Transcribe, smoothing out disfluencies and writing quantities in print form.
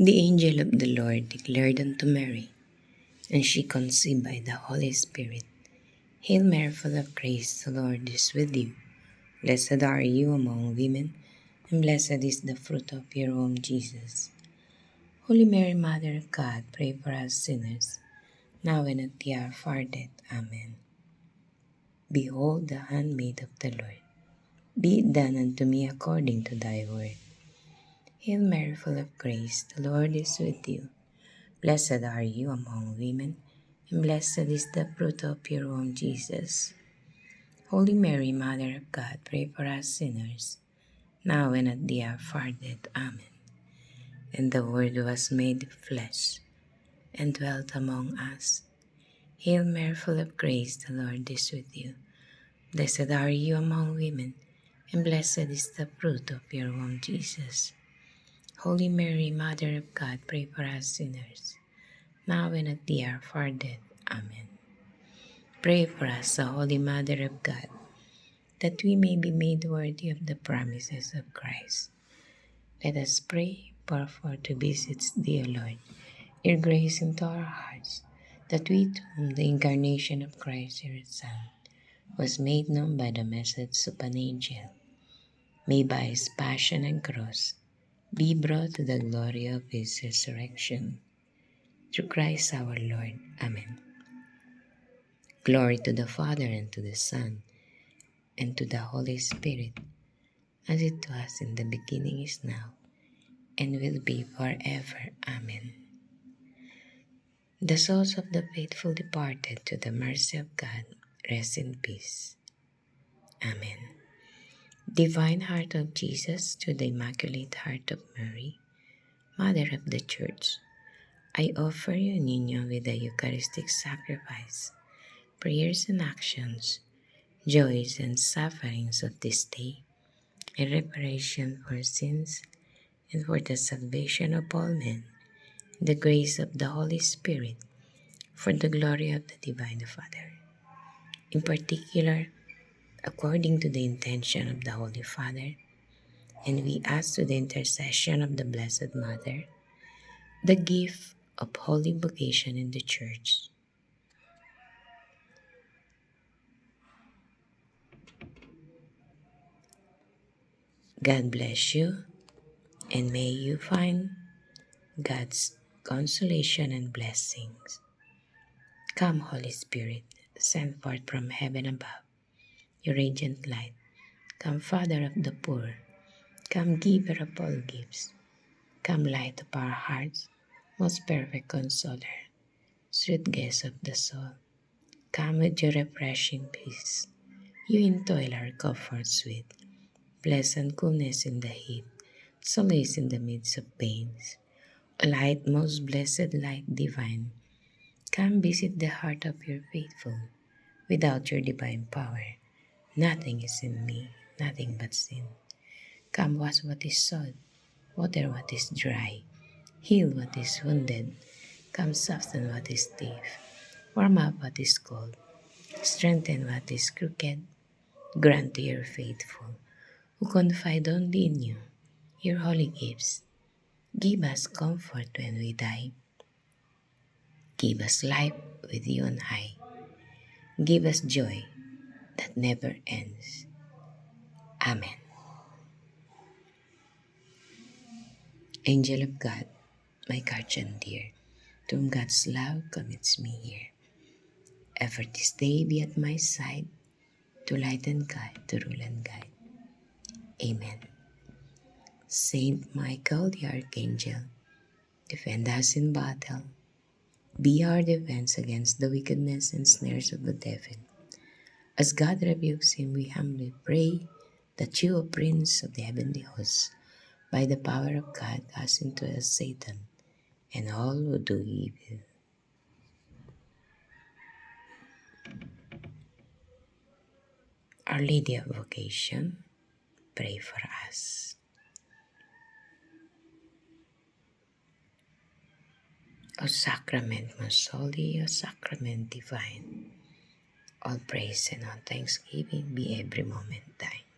The angel of the Lord declared unto Mary, and she conceived by the Holy Spirit. Hail Mary, full of grace, the Lord is with you. Blessed are you among women, and blessed is the fruit of your womb, Jesus. Holy Mary, Mother of God, pray for us sinners, now and at the hour of our death. Amen. Behold the handmaid of the Lord. Be it done unto me according to thy word. Hail Mary, full of grace, the Lord is with you. Blessed are you among women, and blessed is the fruit of your womb, Jesus. Holy Mary, Mother of God, pray for us sinners, now and at the hour of our death. Amen. And the Word was made flesh, and dwelt among us. Hail Mary, full of grace, the Lord is with you. Blessed are you among women, and blessed is the fruit of your womb, Jesus. Holy Mary, Mother of God, pray for us sinners, now and at the hour of our death. Amen. Pray for us, O Holy Mother of God, that we may be made worthy of the promises of Christ. Let us pray, pour forth to beseech thee, O Lord, your grace into our hearts, that we, to whom the incarnation of Christ, your Son, was made known by the message of an angel, may by his passion and cross be brought to the glory of his resurrection. Through Christ our Lord. Amen. Glory to the Father, and to the Son, and to the Holy Spirit, as it was in the beginning, is now, and will be forever. Amen. The souls of the faithful departed to the mercy of God rest in peace. Amen. Divine Heart of Jesus, to the Immaculate Heart of Mary, Mother of the Church, I offer you in union with the Eucharistic sacrifice, prayers and actions, joys and sufferings of this day, in reparation for sins, and for the salvation of all men, in the grace of the Holy Spirit, for the glory of the Divine Father. In particular, according to the intention of the Holy Father, and we ask to the intercession of the Blessed Mother, the gift of holy vocation in the Church. God bless you, and may you find God's consolation and blessings. Come, Holy Spirit, sent forth from heaven above, your radiant light. Come, Father of the poor. Come, Giver of all gifts. Come, Light of our hearts, most perfect Consoler, sweet Guest of the soul. Come with your refreshing peace. You in toil our comfort sweet, pleasant coolness in the heat, solace in the midst of pains. O light, most blessed light divine, come visit the heart of your faithful. Without your divine power, nothing is in me, nothing but sin. Come wash what is salt, water what is dry, heal what is wounded, come soften what is stiff, warm up what is cold, strengthen what is crooked, grant to your faithful, who confide only in you, your holy gifts. Give us comfort when we die. Give us life with you on high. Give us joy that never ends. Amen. Angel of God, my guardian dear, to whom God's love commits me here, ever this day be at my side, to light and guide, to rule and guide. Amen. Saint Michael the Archangel, defend us in battle. Be our defense against the wickedness and snares of the devil. As God rebukes him, we humbly pray that you, O Prince of the heavenly hosts, by the power of God, cast into hell Satan and all who do evil. Our Lady of Vocation, pray for us. O Sacrament most holy, O Sacrament divine, all praise and all thanksgiving be every moment thine.